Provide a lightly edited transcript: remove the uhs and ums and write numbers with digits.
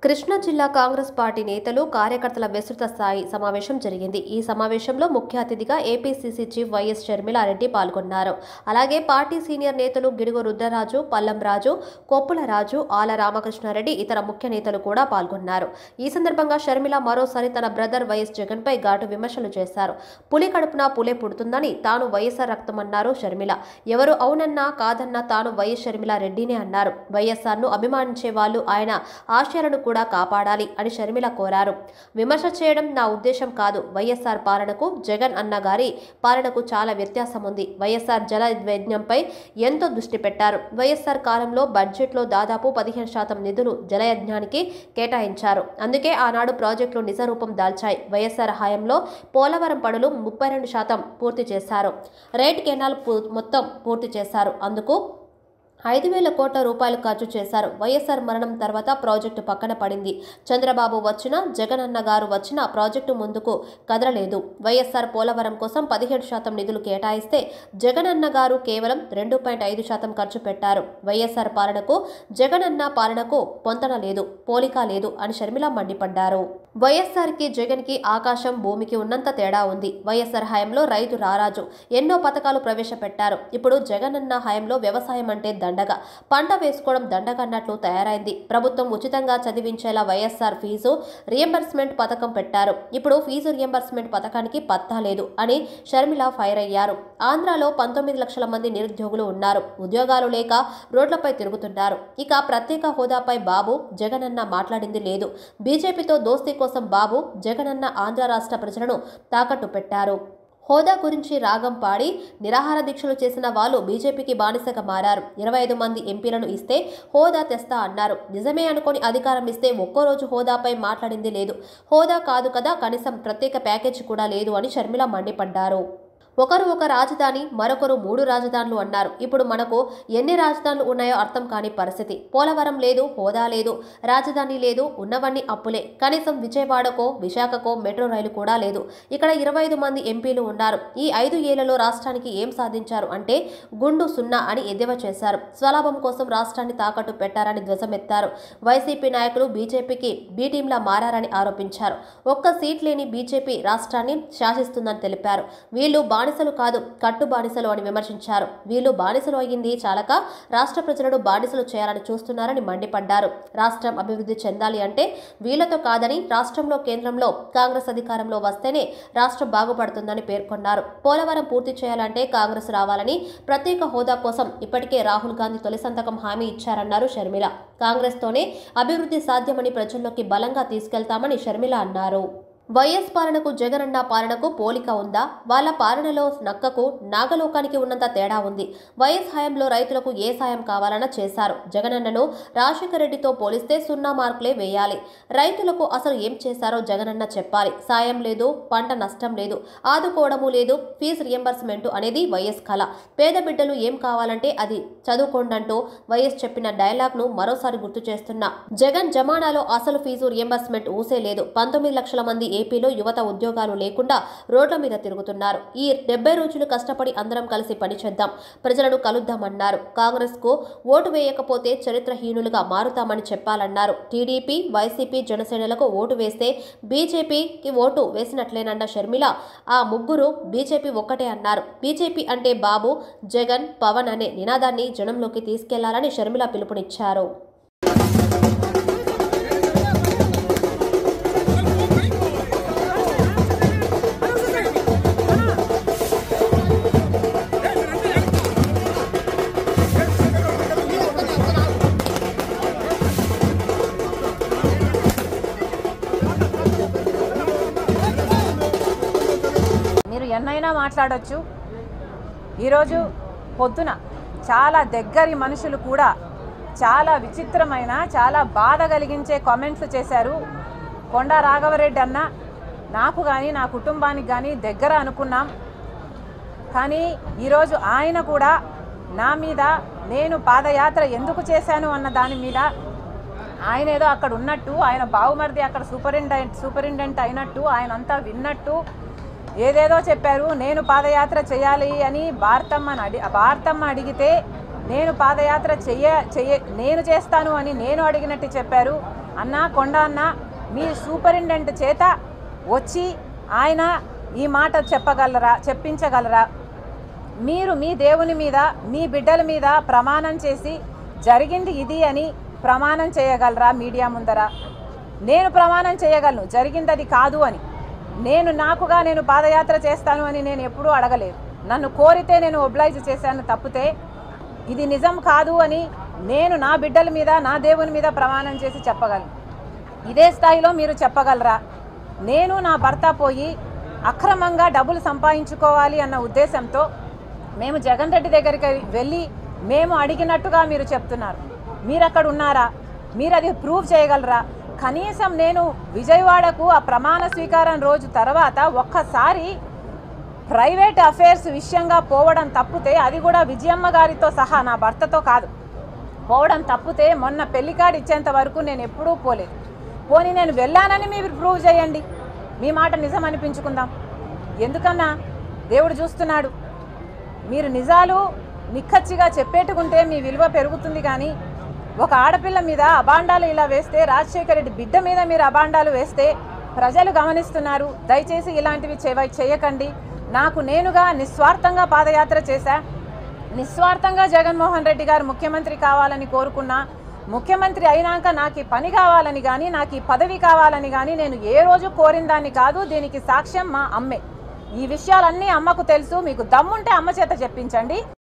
కృష్ణా జిల్లా కాంగ్రెస్ పార్టీ నేతలు కార్యకర్తల విస్తృత స్థాయి సమావేశం జరిగింది. ఈ సమావేశంలో ముఖ్య అతిథిగా ఏపీసీసీ చీఫ్ వైఎస్ షర్మిలారెడ్డి పాల్గొన్నారు. అలాగే పార్టీ సీనియర్ నేతలు గిడుగు రుద్రరాజు, పల్లం రాజు, కొప్పుల రాజు, ఆల రామకృష్ణారెడ్డి, ఇతర ముఖ్య నేతలు కూడా పాల్గొన్నారు. ఈ సందర్భంగా షర్మిల మరోసారి తన బ్రదర్ వైఎస్ జగన్ పై ఘాటు విమర్శలు చేశారు. పులి కడుపున పులే పుడుతుందని తాను వైఎస్ఆర్ రక్తమన్నారు షర్మిల. ఎవరు అవునన్నా కాదన్నా తాను వైఎస్ షర్మిలారెడ్డినే అన్నారు. వైఎస్ఆర్ ను అభిమానించే వాళ్ళు ఆయన ఆశయాలను కూడా కాపాడాలి అని షర్మిల కోరారు. విమర్శ చేయడం నా ఉద్దేశం కాదు. వైఎస్ఆర్ పాలనకు జగన్ అన్న గారి పాలనకు చాలా వ్యత్యాసం ఉంది. వైఎస్ఆర్ జల యజ్ఞంపై ఎంతో దృష్టి పెట్టారు. వైఎస్ఆర్ కాలంలో బడ్జెట్లో దాదాపు 15% నిధులు జలయజ్ఞానికి కేటాయించారు. అందుకే ఆనాడు ప్రాజెక్టులు నిజరూపం దాల్చాయి. వైఎస్ఆర్ హయాంలో పోలవరం పనులు 32% పూర్తి చేశారు. రైట్ కెనాల్ మొత్తం పూర్తి చేశారు. అందుకు 5,000 కోట్ల రూపాయలు ఖర్చు చేశారు. వైఎస్ఆర్ మరణం తర్వాత ప్రాజెక్టు పక్కన పడింది. చంద్రబాబు వచ్చినా, జగన్ అన్న గారు వచ్చినా ప్రాజెక్టు ముందుకు కదలలేదు. వైఎస్ఆర్ పోలవరం కోసం 17% నిధులు కేటాయిస్తే జగన్ అన్న గారు కేవలం 2.5% ఖర్చు పెట్టారు. వైఎస్ఆర్ పాలనకు జగన్ అన్న పాలనకు పొంతన లేదు, పోలిక లేదు అని షర్మిల మండిపడ్డారు. వైఎస్ఆర్ కి జగన్ కి ఆకాశం భూమికి ఉన్నంత తేడా ఉంది. వైఎస్ఆర్ హయాంలో రైతు రారాజు, ఎన్నో పథకాలు ప్రవేశపెట్టారు. ఇప్పుడు జగన్ అన్న హయాంలో వ్యవసాయం అంటే దండగ, పంట వేసుకోవడం దండగ అన్నట్లు తయారైంది. ప్రభుత్వం ఉచితంగా చదివించేలా వైఎస్ఆర్ ఫీజు రియంబర్స్మెంట్ పథకం పెట్టారు. ఇప్పుడు ఫీజు రియంబర్స్మెంట్ పథకానికి పత్తా లేదు అని షర్మిల ఫైర్ అయ్యారు. ఆంధ్రాలో 19 లక్షల మంది నిరుద్యోగులు ఉన్నారు. ఉద్యోగాలు లేక రోడ్లపై తిరుగుతున్నారు. ఇక ప్రత్యేక హోదాపై బాబు జగన్ అన్న మాట్లాడింది లేదు. బీజేపీతో దోస్తీ కోసం బాబు జగన్ అన్న ఆంధ్ర రాష్ట్ర ప్రజలను తాకట్టు పెట్టారు. హోదా గురించి రాగం పాడి నిరాహార దీక్షలు చేసిన వాళ్ళు బీజేపీకి బానిసగా మారారు. 25 మంది ఎంపీలను ఇస్తే హోదా తెస్తా అన్నారు. నిజమే అనుకొని అధికారం ఇస్తే ఒక్కరోజు హోదాపై మాట్లాడింది లేదు. హోదా కాదు కదా, కనీసం ప్రత్యేక ప్యాకేజీ కూడా లేదు అని షర్మిల మండిపడ్డారు. ఒకరు ఒక రాజధాని, మరొకరు 3 రాజధానులు అన్నారు. ఇప్పుడు మనకు ఎన్ని రాజధానులు ఉన్నాయో అర్థం కాని పరిస్థితి. పోలవరం లేదు, హోదా లేదు, రాజధాని లేదు, ఉన్నవన్నీ అప్పులే. కనీసం విజయవాడకో విశాఖకో మెట్రో రైలు కూడా లేదు. ఇక్కడ 25 మంది ఎంపీలు ఉన్నారు. ఈ 5 ఏళ్లలో రాష్ట్రానికి ఏం సాధించారు అంటే గుండు సున్నా అని ఎద్దేవా చేశారు. స్వలాభం కోసం రాష్ట్రాన్ని తాకట్టు పెట్టారని ధ్వజమెత్తారు. వైసీపీ నాయకులు బీజేపీకి బీ టీంలా మారారని ఆరోపించారు. ఒక్క సీట్ లేని బీజేపీ రాష్ట్రాన్ని శాసిస్తుందని తెలిపారు. వీళ్ళు బానిసలు కాదు, కట్టు బానిసలు అని విమర్శించారు. వీళ్ళు బానిసలు అయ్యింది చాలక రాష్ట్ర ప్రజలను బానిసలు చేయాలని చూస్తున్నారని మండిపడ్డారు. రాష్ట్రం అభివృద్ధి చెందాలి అంటే వీళ్లతో కాదని, రాష్ట్రంలో కేంద్రంలో కాంగ్రెస్ అధికారంలో వస్తేనే రాష్ట్రం బాగుపడుతుందని పేర్కొన్నారు. పోలవరం పూర్తి చేయాలంటే కాంగ్రెస్ రావాలని, ప్రత్యేక హోదా కోసం ఇప్పటికే రాహుల్ గాంధీ తొలి సంతకం హామీ ఇచ్చారన్నారు షర్మిల. కాంగ్రెస్ తోనే అభివృద్ధి సాధ్యమని ప్రజల్లోకి బలంగా తీసుకెళ్తామని షర్మిల అన్నారు. వైఎస్ పాలనకు జగన్ అన్న పాలనకు పోలిక ఉందా? వాళ్ళ పాలనలో నక్కకు నాగలోకానికి ఉన్నంత తేడా ఉంది. వైఎస్ హయాంలో రైతులకు ఏ సాయం కావాలన్నా చేశారు. జగనన్నను రాజశేఖర రెడ్డితో పోలిస్తే 0 మార్కులే వేయాలి. రైతులకు అసలు ఏం చేశారో జగనన్న చెప్పాలి. సాయం లేదు, పంట నష్టం లేదు, ఆదుకోవడము లేదు, ఫీజు రియంబర్స్మెంట్ అనేది వైఎస్ కళ. పేద బిడ్డలు ఏం కావాలంటే అది చదువుకోండంటూ వైఎస్ చెప్పిన డైలాగ్ ను మరోసారి గుర్తు చేస్తున్నా. జగన్ జమానాలో అసలు ఫీజు రియంబర్స్మెంట్ ఊసే లేదు. 19 లక్షల మంది ఏపీలో యువత ఉద్యోగాలు లేకుండా రోడ్ల మీద తిరుగుతున్నారు. ఈ 70 రోజులు కష్టపడి అందరం కలిసి పనిచేద్దాం, ప్రజలను కలుద్దామన్నారు. కాంగ్రెస్ కు ఓటు వేయకపోతే చరిత్రహీనులుగా మారుతామని చెప్పాలన్నారు. టీడీపీ, వైసీపీ, జనసేనలకు ఓటు వేస్తే బీజేపీకి ఓటు వేసినట్లేనన్న షర్మిల ఆ ముగ్గురు బీజేపీ ఒక్కటే అన్నారు. బీజేపీ అంటే బాబు, జగన్, పవన్ అనే నినాదాన్ని జనంలోకి తీసుకెళ్లాలని షర్మిల పిలుపునిచ్చారు. ఎన్నైనా మాట్లాడొచ్చు. ఈరోజు పొద్దున చాలా దగ్గరి మనుషులు కూడా చాలా విచిత్రమైన, చాలా బాధ కలిగించే కామెంట్స్ చేశారు. కొండా రాఘవరెడ్డి అన్న నాకు కానీ నా కుటుంబానికి కానీ దగ్గర అనుకున్నాం. కానీ ఈరోజు ఆయన కూడా నా మీద నేను పాదయాత్ర ఎందుకు చేశాను అన్న దాని మీద ఆయన ఏదో అక్కడ ఉన్నట్టు, ఆయన బావుమరిది అక్కడ సూపరింటెండెంట్ అయినట్టు, ఆయన అంతా విన్నట్టు ఏదేదో చెప్పారు. నేను పాదయాత్ర చేయాలి అని భారతమ్మ అడిగితే నేను పాదయాత్ర నేను చేస్తాను అని నేను అడిగినట్టు చెప్పారు. అన్నా కొండ అన్న మీ సూపరింటెండెంట్ చేత వచ్చి ఆయన ఈ మాట చెప్పించగలరా? మీరు మీ దేవుని మీద మీ బిడ్డల మీద ప్రమాణం చేసి జరిగింది ఇది అని ప్రమాణం చేయగలరా మీడియా ముందర? నేను ప్రమాణం చేయగలను జరిగింది అది కాదు అని. నేను పాదయాత్ర చేస్తాను అని నేను ఎప్పుడూ అడగలేదు. నన్ను కోరితే నేను ఒబ్లైజ్ చేశాను తప్పితే ఇది నిజం కాదు అని నేను నా బిడ్డల మీద నా దేవుని మీద ప్రమాణం చేసి చెప్పగలను. ఇదే స్థాయిలో మీరు చెప్పగలరా? నేను నా భర్త పోయి అక్రమంగా డబ్బులు సంపాదించుకోవాలి అన్న ఉద్దేశంతో మేము జగన్ రెడ్డి దగ్గరికి వెళ్ళి మేము అడిగినట్టుగా మీరు చెప్తున్నారు. మీరు అక్కడ ఉన్నారా? మీరు అది ప్రూవ్ చేయగలరా? కనీసం నేను విజయవాడకు ఆ ప్రమాణ స్వీకారం రోజు తర్వాత ఒక్కసారి ప్రైవేట్ అఫైర్స్ విషయంగా పోవడం తప్పితే, అది కూడా విజయమ్మ గారితో సహా నా భర్తతో కాదు పోవడం తప్పితే, మొన్న పెళ్లి కార్డు ఇచ్చేంత వరకు నేను ఎప్పుడూ పోలేదు. పోనీ నేను వెళ్ళానని మీరు ప్రూవ్ చేయండి, మీ మాట నిజం అనిపించుకుందాం. ఎందుకన్నా దేవుడు చూస్తున్నాడు. మీరు నిజాలు నిక్కచ్చిగా చెప్పేట్టుకుంటే మీ విలువ పెరుగుతుంది. కానీ ఒక ఆడపిల్ల మీద అబాండాలు ఇలా వేస్తే, రాజశేఖర రెడ్డి బిడ్డ మీద మీరు అబాండాలు వేస్తే ప్రజలు గమనిస్తున్నారు. దయచేసి ఇలాంటివి చేయకండి. నాకు నేనుగా నిస్వార్థంగా పాదయాత్ర చేశా. నిస్వార్థంగా జగన్మోహన్ రెడ్డి గారు ముఖ్యమంత్రి కావాలని కోరుకున్నా. ముఖ్యమంత్రి అయినాక నాకు ఈ పని కావాలని కానీ నాకు ఈ పదవి కావాలని కానీ నేను ఏ రోజు కోరిన దాన్ని కాదు. దీనికి సాక్ష్యం మా అమ్మే. ఈ విషయాలన్నీ అమ్మకు తెలుసు. మీకు దమ్ముంటే అమ్మ చేత చెప్పించండి.